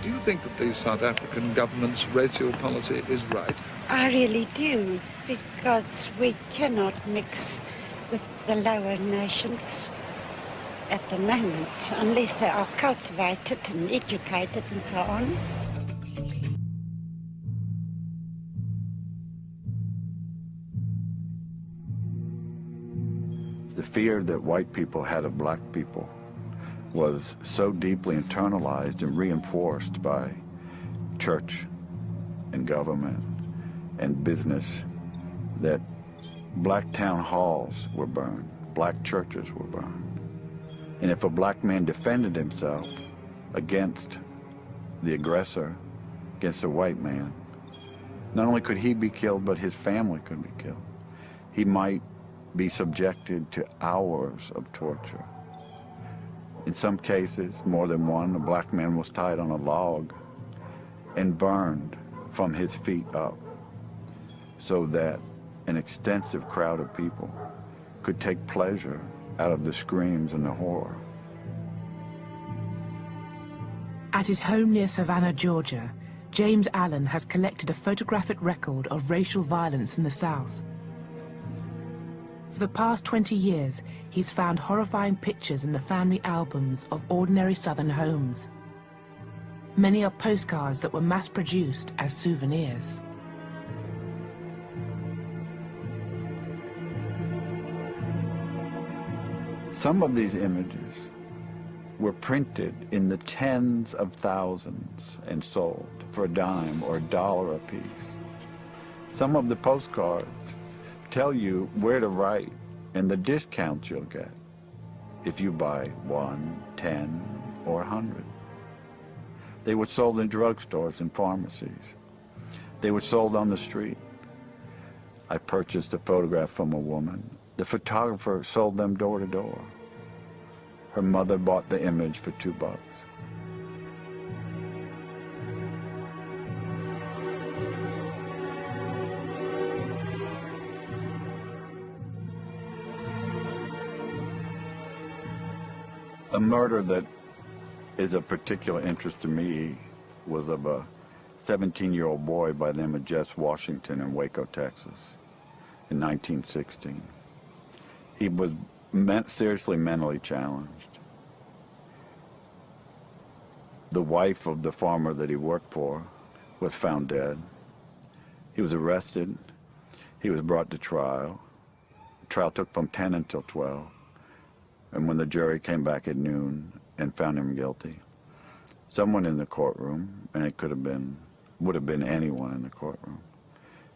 Do you think that the South African government's racial policy is right? I really do, because we cannot mix with the lower nations at the moment, unless they are cultivated and educated and so on. The fear that white people had of black people was so deeply internalized and reinforced by church and government and business that black town halls were burned, black churches were burned. And if a black man defended himself against the aggressor, against a white man, not only could he be killed, but his family could be killed. He might be subjected to hours of torture. In some cases, more than one, a black man was tied on a log and burned from his feet up so that an extensive crowd of people could take pleasure out of the screams and the horror. At his home near Savannah, Georgia, James Allen has collected a photographic record of racial violence in the South. For the past 20 years, he's found horrifying pictures in the family albums of ordinary Southern homes. Many are postcards that were mass-produced as souvenirs. Some of these images were printed in the tens of thousands and sold for a dime or $1 a piece. Some of the postcards tell you where to write and the discounts you'll get if you buy 1, 10, or 100. They were sold in drugstores and pharmacies. They were sold on the street. I purchased a photograph from a woman. The photographer sold them door to door. Her mother bought the image for $2. A murder that is of particular interest to me was of a 17-year-old boy by the name of Jess Washington in Waco, Texas, in 1916. He was seriously mentally challenged. The wife of the farmer that he worked for was found dead. He was arrested. He was brought to trial. The trial took from 10 until 12. And when the jury came back at noon and found him guilty, someone in the courtroom, and it would have been anyone in the courtroom,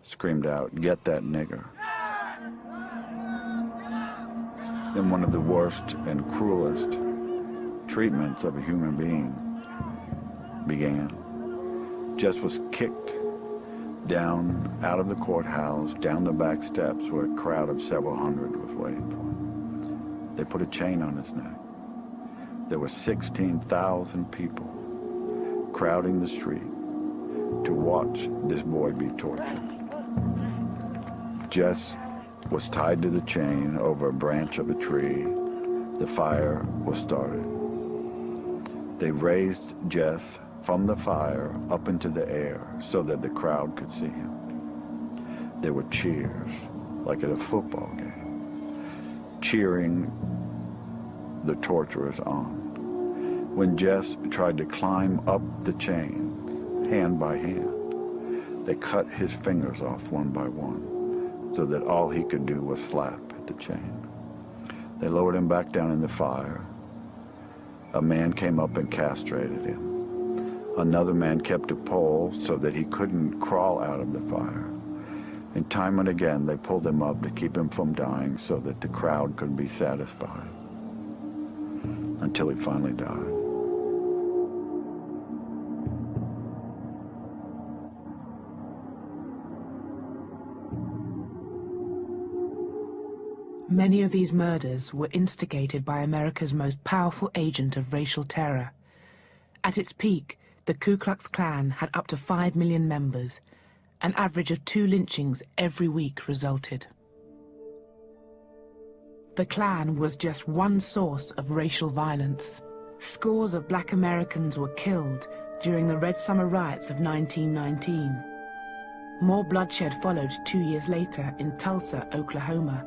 screamed out, "Get that nigger." Then one of the worst and cruelest treatments of a human being began. Jess was kicked down out of the courthouse, down the back steps where a crowd of several hundred was waiting for him. They put a chain on his neck. There were 16,000 people crowding the street to watch this boy be tortured. Jess was tied to the chain over a branch of a tree. The fire was started. They raised Jess from the fire up into the air so that the crowd could see him. There were cheers, like at a football game, cheering the torturers on. When Jess tried to climb up the chains, hand by hand, they cut his fingers off one by one so that all he could do was slap at the chain. They lowered him back down in the fire. A man came up and castrated him. Another man kept a pole so that he couldn't crawl out of the fire. And time and again, they pulled him up to keep him from dying so that the crowd could be satisfied, until he finally died. Many of these murders were instigated by America's most powerful agent of racial terror. At its peak, the Ku Klux Klan had up to 5 million members. An average of 2 lynchings every week resulted. The Klan was just one source of racial violence. Scores of black Americans were killed during the Red Summer riots of 1919. More bloodshed followed 2 years later in Tulsa, Oklahoma.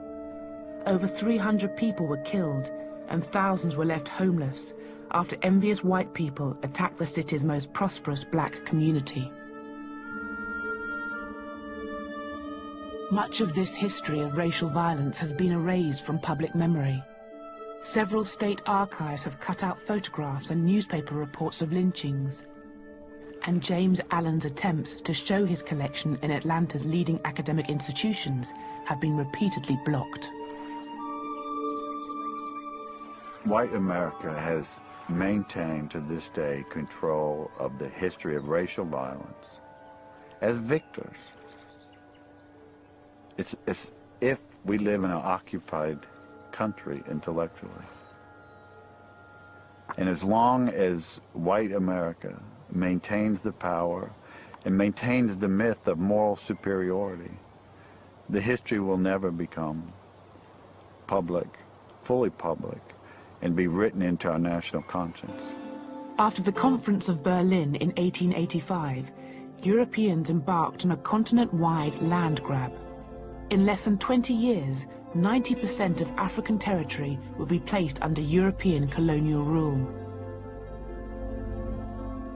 Over 300 people were killed and thousands were left homeless after envious white people attacked the city's most prosperous black community. Much of this history of racial violence has been erased from public memory. Several state archives have cut out photographs and newspaper reports of lynchings. And James Allen's attempts to show his collection in Atlanta's leading academic institutions have been repeatedly blocked. White America has maintained to this day control of the history of racial violence as victors. It's as if we live in an occupied country intellectually. And as long as white America maintains the power and maintains the myth of moral superiority, the history will never become public, fully public, and be written into our national conscience. After the Conference of Berlin in 1885, Europeans embarked on a continent-wide land grab. In less than 20 years, 90% of African territory will be placed under European colonial rule.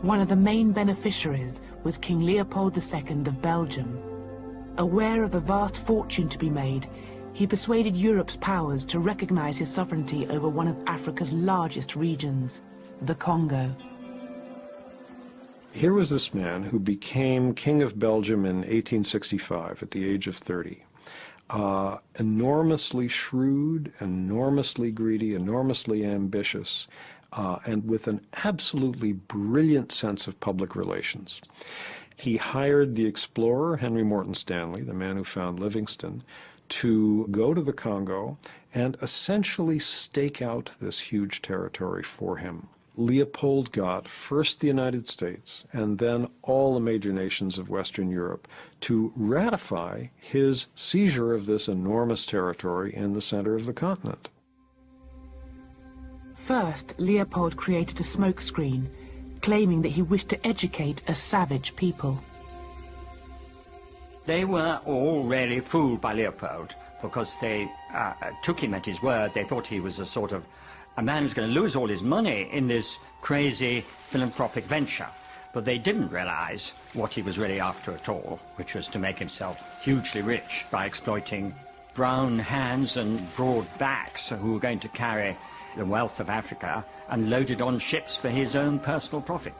One of the main beneficiaries was King Leopold II of Belgium. Aware of the vast fortune to be made, he persuaded Europe's powers to recognize his sovereignty over one of Africa's largest regions, the Congo. Here was this man who became King of Belgium in 1865 at the age of 30. Enormously shrewd, enormously greedy, enormously ambitious, and with an absolutely brilliant sense of public relations. He hired the explorer Henry Morton Stanley, the man who found Livingstone, to go to the Congo and essentially stake out this huge territory for him. Leopold got first the United States and then all the major nations of Western Europe to ratify his seizure of this enormous territory in the center of the continent. First, Leopold created a smokescreen, claiming that he wished to educate a savage people. They were all really fooled by Leopold because they took him at his word. They thought he was a man who's going to lose all his money in this crazy philanthropic venture. But they didn't realize what he was really after at all, which was to make himself hugely rich by exploiting brown hands and broad backs who were going to carry the wealth of Africa and load it on ships for his own personal profit.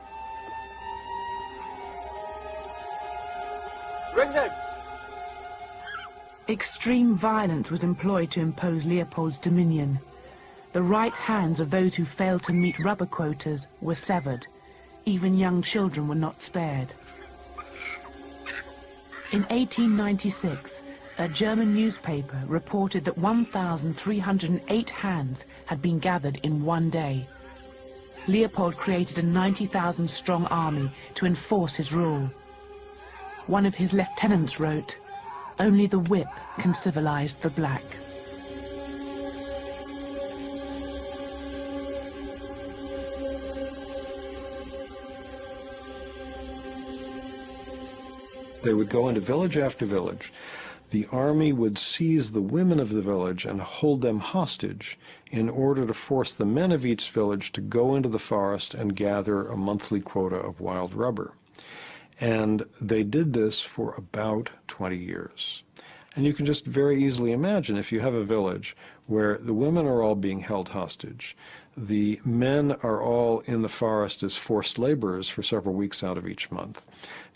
Extreme violence was employed to impose Leopold's dominion. The right hands of those who failed to meet rubber quotas were severed. Even young children were not spared. In 1896, a German newspaper reported that 1,308 hands had been gathered in one day. Leopold created a 90,000-strong army to enforce his rule. One of his lieutenants wrote, "Only the whip can civilize the black." They would go into village after village. The army would seize the women of the village and hold them hostage in order to force the men of each village to go into the forest and gather a monthly quota of wild rubber. And they did this for about 20 years. And you can just very easily imagine if you have a village where the women are all being held hostage, the men are all in the forest as forced laborers for several weeks out of each month.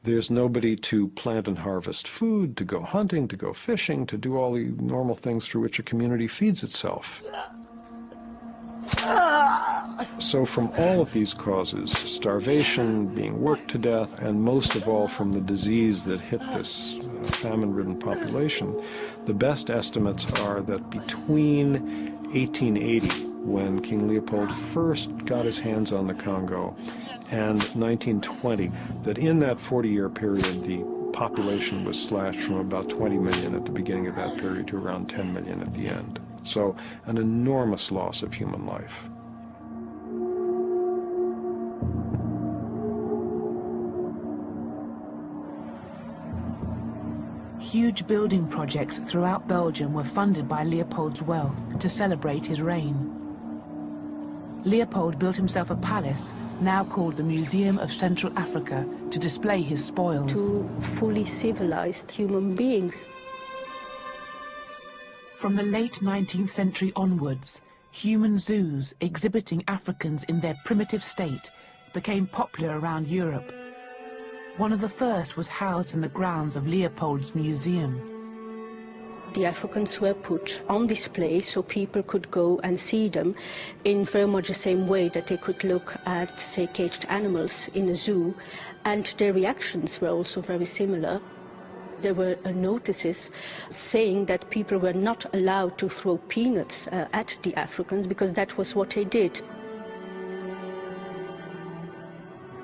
There's nobody to plant and harvest food, to go hunting, to go fishing, to do all the normal things through which a community feeds itself. So from all of these causes, starvation, being worked to death, and most of all from the disease that hit this famine-ridden population, the best estimates are that between 1880, when King Leopold first got his hands on the Congo, and 1920, that in that 40-year period, the population was slashed from about 20 million at the beginning of that period to around 10 million at the end. So an enormous loss of human life. Huge building projects throughout Belgium were funded by Leopold's wealth to celebrate his reign. Leopold built himself a palace, now called the Museum of Central Africa, to display his spoils. To fully civilized human beings. From the late 19th century onwards, human zoos exhibiting Africans in their primitive state became popular around Europe. One of the first was housed in the grounds of Leopold's museum. The Africans were put on display so people could go and see them in very much the same way that they could look at, say, caged animals in a zoo, and their reactions were also very similar. There were notices saying that people were not allowed to throw peanuts at the Africans because that was what they did.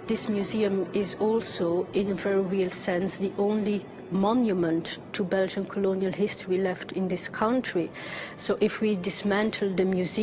This museum is also, in a very real sense, the only monument to Belgian colonial history left in this country. So if we dismantle the museum,